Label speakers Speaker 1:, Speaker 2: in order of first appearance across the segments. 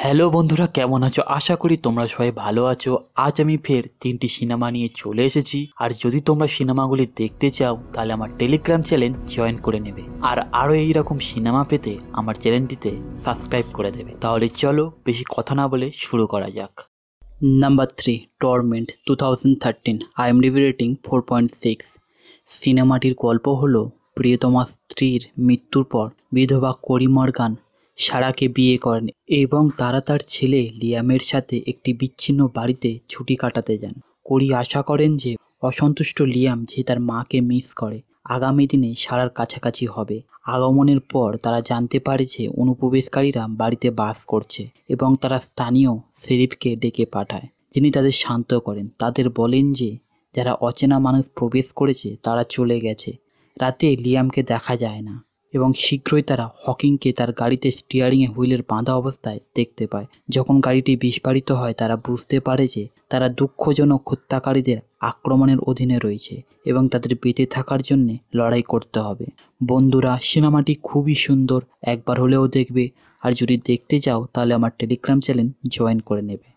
Speaker 1: Hello বন্ধুরা, কেমন আছো? আশা করি তোমরা সবাই ভালো আছো। আজ আমি ফের 3টি সিনেমা নিয়ে চলে এসেছি। আর যদি তোমরা সিনেমাগুলি দেখতে চাও তাহলে আমার টেলিগ্রাম চ্যানেল জয়েন করে নেবে, আর আরও এইরকম সিনেমা পেতে আমার চ্যানেলটিতে সাবস্ক্রাইব করে দেবে। তাহলে চলো বেশি কথা না বলে শুরু করা যাক। Number 3, torment 2013। IMDb rating 4.6। সিনেমাটির গল্প হলো প্রিয়তমা স্ত্রীর মৃত্যুর পর বিধবা কোরি মর্গান সারাকে বিয়ে করেন এবং তারা তার ছেলে লিয়ামের সাথে একটি বিচ্ছিন্ন বাড়িতে ছুটি কাটাতে যান। কোরি আশা করেন যে অসন্তুষ্ট লিয়াম যে তার মাকে মিস করে আগামী দিনে সারার কাছাকাছি হবে। আগমনের পর তারা জানতে পারে যে অনুপ্রবেশকারীরা বাড়িতে বাস করছে এবং তারা স্থানীয় শেরিফকে ডেকে পাঠায়, যিনি তাদের শান্ত করেন। তাদের বলেন যে যারা অচেনা মানুষ প্রবেশ করেছে তারা চলে গেছে। রাতে লিয়ামকে দেখা যায় না এবং শীঘ্রই তারা হকিংকে তার গাড়িতে স্টিয়ারিংয়ে হুইলের বাঁধা অবস্থায় দেখতে পায়। যখন গাড়িটি বিস্ফোরিত হয় তারা বুঝতে পারে যে তারা দুঃখজনক হত্যাকারীদের আক্রমণের অধীনে রয়েছে এবং তাদের বেঁচে থাকার জন্য লড়াই করতে হবে। বন্ধুরা, সিনেমাটি খুবই সুন্দর, একবার হলেও দেখবে। আর যদি দেখতে চাও তাহলে আমার টেলিগ্রাম চ্যানেল জয়েন করে নেবে।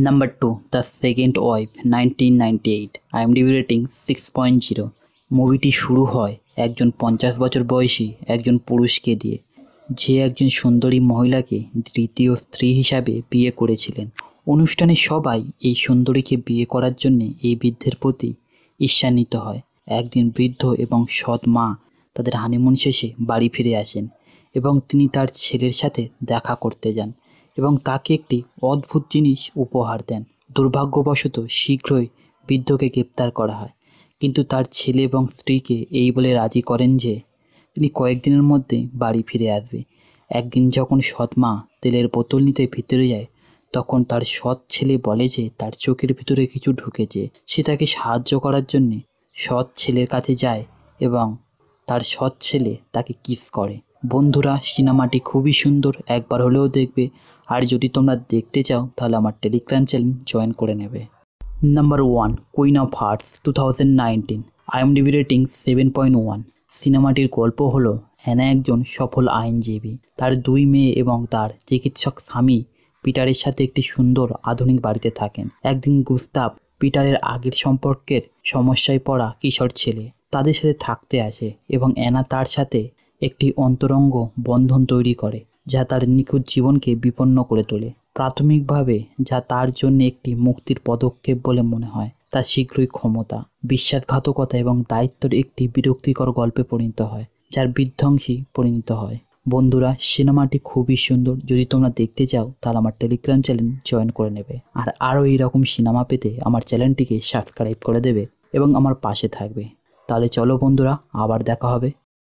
Speaker 1: Number 2, the second wife 1998। IMDb rating 6.0। মুভিটি শুরু হয় একজন 50 বছর বয়সী একজন পুরুষকে দিয়ে, যে একজন সুন্দরী মহিলাকে দ্বিতীয় স্ত্রী হিসাবে বিয়ে করেছিলেন। অনুষ্ঠানে সবাই এই সুন্দরীকে বিয়ে করার জন্য এই বৃদ্ধের প্রতি ঈর্ষান্বিত হয়। একদিন বৃদ্ধ এবং সৎ মা তাদের হানিমুন শেষে বাড়ি ফিরে আসেন এবং তিনি তার ছেলের সাথে দেখা করতে যান এবং তাকে একটি অদ্ভুত জিনিস উপহার দেন। দুর্ভাগ্যবশত শীঘ্রই বৃদ্ধকে গ্রেপ্তার করা হয়, কিন্তু তার ছেলে এবং স্ত্রীকে এই বলে রাজি করেন যে তিনি কয়েকদিনের মধ্যে বাড়ি ফিরে আসবে। একদিন যখন সৎ মা তেলের বোতল নিতে ভিতরে যায়, তখন তার সৎ ছেলে বলে যে তার চোখের ভিতরে কিছু ঢুকেছে। সে তাকে সাহায্য করার জন্যে সৎ ছেলের কাছে যায় এবং তার সৎ ছেলে তাকে কিস করে। বন্ধুরা, সিনেমাটি খুবই সুন্দর, একবার হলেও দেখবে। আর যদি তোমরা দেখতে চাও তাহলে আমার টেলিগ্রাম চ্যানেল জয়েন করে নেবে। Number 1, queen of hearts 2019। IMDb rating 7.1। সিনেমাটির গল্প হলো হ্যানা একজন সফল আইনজীবী। তার 2 মেয়ে এবং তার চিকিৎসক স্বামী পিটারের সাথে একটি সুন্দর আধুনিক বাড়িতে থাকেন। একদিন গুস্তাভ, পিটারের আগের সম্পর্কের সমস্যায় পড়া কিশোর ছেলে, তাদের সাথে থাকতে আসে এবং অ্যানা তার সাথে একটি অন্তরঙ্গ বন্ধন তৈরি করে যা তার নিখুঁত জীবনকে বিপন্ন করে তোলে। প্রাথমিকভাবে যা তার জন্য একটি মুক্তির পদক্ষেপ বলে মনে হয়, তা শীঘ্রই ক্ষমতা, বিশ্বাসঘাতকতা এবং দায়িত্বের একটি বিরক্তিকর গল্পে পরিণত হয়, যার বিধ্বংসী পরিণত হয়। বন্ধুরা, সিনেমাটি খুবই সুন্দর। যদি তোমরা দেখতে চাও তাহলে আমার টেলিগ্রাম চ্যানেল জয়েন করে নেবে, আর আরও এইরকম সিনেমা পেতে আমার চ্যানেলটিকে সাবস্ক্রাইব করে দেবে এবং আমার পাশে থাকবে। তাহলে চলো বন্ধুরা, আবার দেখা হবে।